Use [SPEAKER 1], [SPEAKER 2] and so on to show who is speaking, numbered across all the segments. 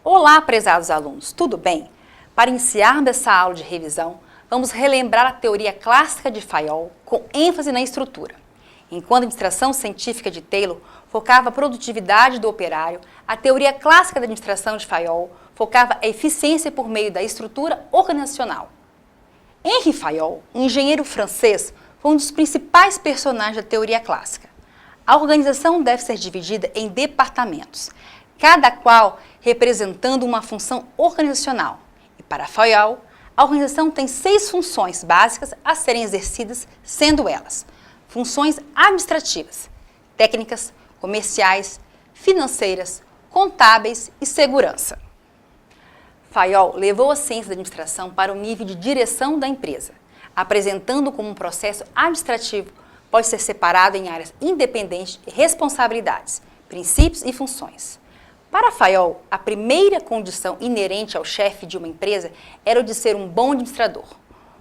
[SPEAKER 1] Olá, prezados alunos, tudo bem? Para iniciarmos essa aula de revisão, vamos relembrar a teoria clássica de Fayol com ênfase na estrutura. Enquanto a administração científica de Taylor focava a produtividade do operário, a teoria clássica da administração de Fayol focava a eficiência por meio da estrutura organizacional. Henri Fayol, um engenheiro francês, foi um dos principais personagens da teoria clássica. A organização deve ser dividida em departamentos, cada qual representando uma função organizacional. E para Fayol, a organização tem 6 funções básicas a serem exercidas, sendo elas funções administrativas, técnicas, comerciais, financeiras, contábeis e segurança. Fayol levou a ciência da administração para o nível de direção da empresa, apresentando como um processo administrativo pode ser separado em áreas independentes e responsabilidades, princípios e funções. Para Fayol, a primeira condição inerente ao chefe de uma empresa era o de ser um bom administrador.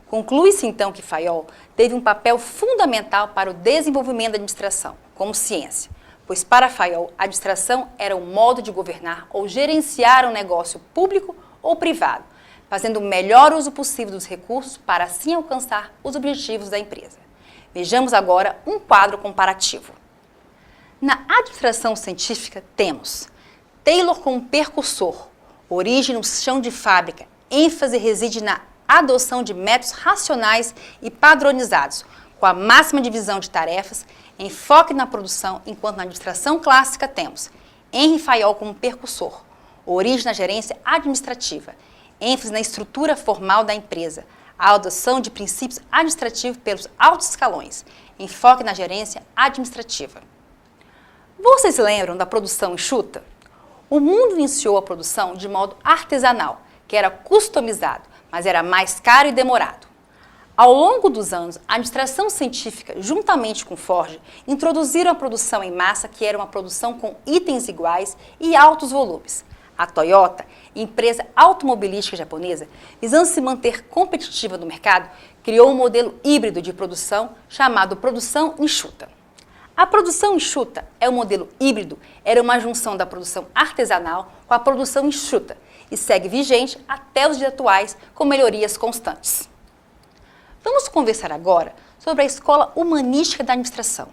[SPEAKER 1] Conclui-se então que Fayol teve um papel fundamental para o desenvolvimento da administração, como ciência, pois para Fayol a administração era um modo de governar ou gerenciar um negócio público ou privado, fazendo o melhor uso possível dos recursos para assim alcançar os objetivos da empresa. Vejamos agora um quadro comparativo. Na administração científica temos Taylor como percursor, origem no chão de fábrica, ênfase reside na adoção de métodos racionais e padronizados, com a máxima divisão de tarefas, enfoque na produção, enquanto na administração clássica temos Henri Fayol como percursor, origem na gerência administrativa, ênfase na estrutura formal da empresa, a adoção de princípios administrativos pelos altos escalões, enfoque na gerência administrativa. Vocês lembram da produção enxuta? O mundo iniciou a produção de modo artesanal, que era customizado, mas era mais caro e demorado. Ao longo dos anos, a administração científica, juntamente com Ford, introduziram a produção em massa, que era uma produção com itens iguais e altos volumes. A Toyota, empresa automobilística japonesa, visando se manter competitiva no mercado, criou um modelo híbrido de produção chamado produção enxuta. A produção enxuta é um modelo híbrido, era uma junção da produção artesanal com a produção enxuta e segue vigente até os dias atuais com melhorias constantes. Vamos conversar agora sobre a escola humanística da administração.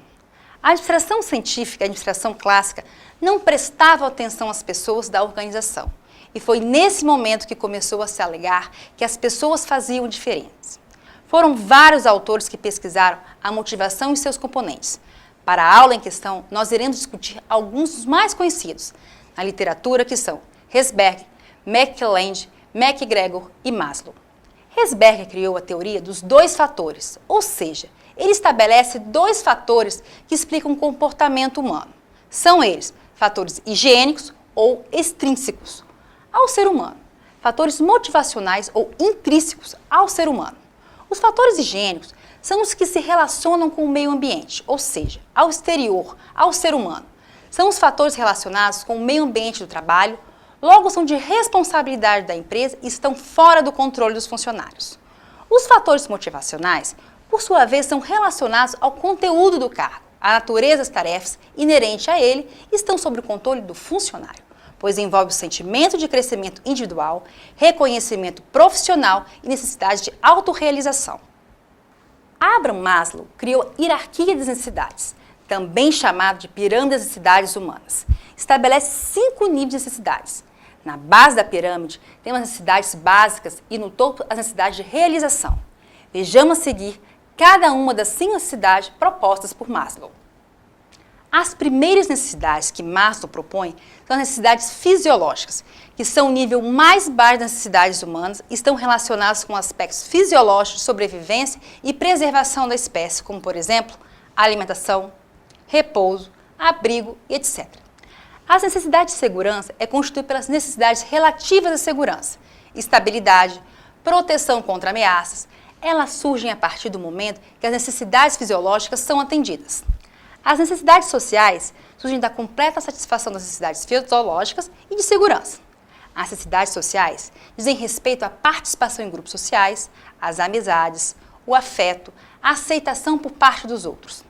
[SPEAKER 1] A administração científica e a administração clássica não prestavam atenção às pessoas da organização e foi nesse momento que começou a se alegar que as pessoas faziam diferentes. Foram vários autores que pesquisaram a motivação e seus componentes. Para a aula em questão, nós iremos discutir alguns dos mais conhecidos na literatura, que são Herzberg, McClelland, MacGregor e Maslow. Herzberg criou a teoria dos 2 fatores, ou seja, ele estabelece 2 fatores que explicam o comportamento humano. São eles fatores higiênicos ou extrínsecos ao ser humano, fatores motivacionais ou intrínsecos ao ser humano. Os fatores higiênicos são os que se relacionam com o meio ambiente, ou seja, ao exterior, ao ser humano. São os fatores relacionados com o meio ambiente do trabalho, logo são de responsabilidade da empresa e estão fora do controle dos funcionários. Os fatores motivacionais, por sua vez, são relacionados ao conteúdo do cargo, à natureza das tarefas inerente a ele e estão sob o controle do funcionário, pois envolve o sentimento de crescimento individual, reconhecimento profissional e necessidade de autorrealização. Abraham Maslow criou a hierarquia das necessidades, também chamado de pirâmide das necessidades humanas. Estabelece 5 níveis de necessidades. Na base da pirâmide, tem as necessidades básicas e no topo as necessidades de realização. Vejamos a seguir cada uma das 5 necessidades propostas por Maslow. As primeiras necessidades que Maslow propõe são as necessidades fisiológicas, que são o nível mais baixo das necessidades humanas e estão relacionadas com aspectos fisiológicos de sobrevivência e preservação da espécie, como, por exemplo, alimentação, repouso, abrigo e etc. As necessidades de segurança é constituída pelas necessidades relativas à segurança, estabilidade, proteção contra ameaças. Elas surgem a partir do momento que as necessidades fisiológicas são atendidas. As necessidades sociais surgem da completa satisfação das necessidades fisiológicas e de segurança. As necessidades sociais dizem respeito à participação em grupos sociais, às amizades, o afeto, a aceitação por parte dos outros.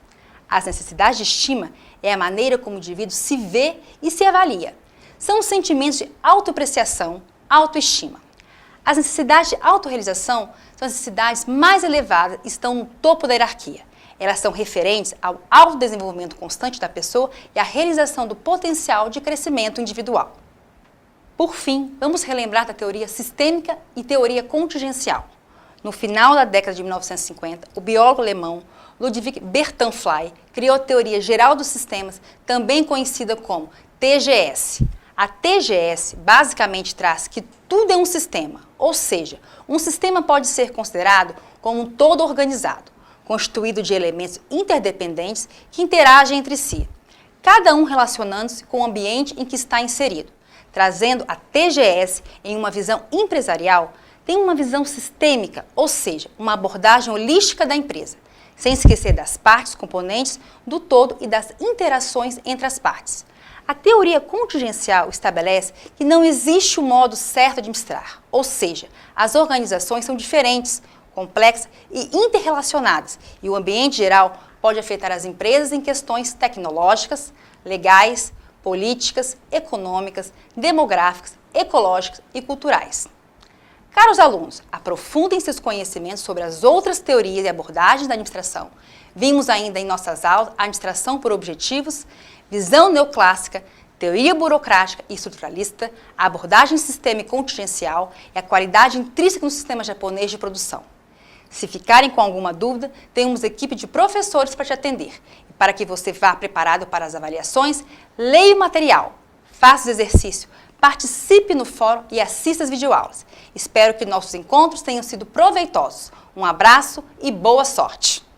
[SPEAKER 1] As necessidades de estima é a maneira como o indivíduo se vê e se avalia. são os sentimentos de autoapreciação, autoestima. As necessidades de autorrealização são as necessidades mais elevadas e estão no topo da hierarquia. Elas são referentes ao autodesenvolvimento constante da pessoa e à realização do potencial de crescimento individual. Por fim, vamos relembrar da teoria sistêmica e teoria contingencial. No final da década de 1950, o biólogo alemão Ludwig Bernhard criou a Teoria Geral dos Sistemas, também conhecida como TGS. A TGS basicamente traz que tudo é um sistema, ou seja, um sistema pode ser considerado como um todo organizado, constituído de elementos interdependentes que interagem entre si, cada um relacionando-se com o ambiente em que está inserido. Trazendo a TGS em uma visão empresarial, tem uma visão sistêmica, ou seja, uma abordagem holística da empresa, sem esquecer das partes componentes do todo e das interações entre as partes. A teoria contingencial estabelece que não existe um modo certo de administrar, ou seja, as organizações são diferentes, complexas e interrelacionadas, e o ambiente geral pode afetar as empresas em questões tecnológicas, legais, políticas, econômicas, demográficas, ecológicas e culturais. Caros alunos, aprofundem seus conhecimentos sobre as outras teorias e abordagens da administração. Vimos ainda em nossas aulas a administração por objetivos, visão neoclássica, teoria burocrática e estruturalista, a abordagem sistêmica e contingencial e a qualidade intrínseca no sistema japonês de produção. Se ficarem com alguma dúvida, temos equipe de professores para te atender. E para que você vá preparado para as avaliações, leia o material, faça o exercício, participe no fórum e assista as videoaulas. Espero que nossos encontros tenham sido proveitosos. Um abraço e boa sorte!